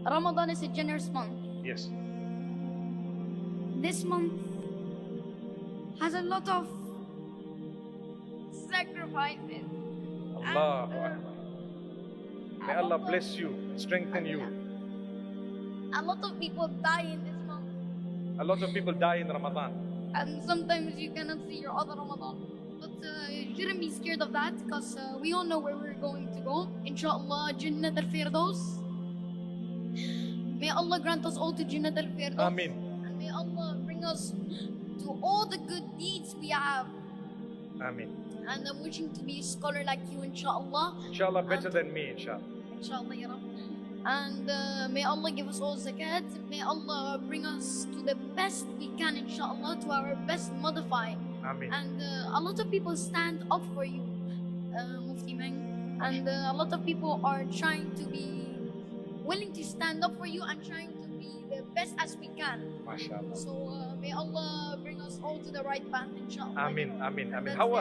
Ramadan is a generous month. Yes. This month has a lot of sacrifices. Allahu And, Akbar. May Allah bless you, strengthen you. A lot of people die in this month. A lot of people die in Ramadan. And sometimes you cannot see your other Ramadan. But you shouldn't be scared of that, because we all know where we're going to go. Inshallah, Jannat al-Firdaus. May Allah grant us all to Jannat al-Firdaus. Ameen. And may Allah bring us to all the good deeds we have. Ameen. And I'm wishing to be a scholar like you, inshallah. Inshallah, better than me, inshallah. Inshallah, ya Rabb. And may Allah give us all zakat. May Allah bring us to the best we can, inshallah, to our best modify. Ameen. And a lot of people stand up for you, Mufti Meng. And a lot of people are trying to be willing to stand up for you and trying to be the best as we can. MashaAllah. So may Allah bring us all to the right path, inshallah. Ameen, ameen, ameen. That's How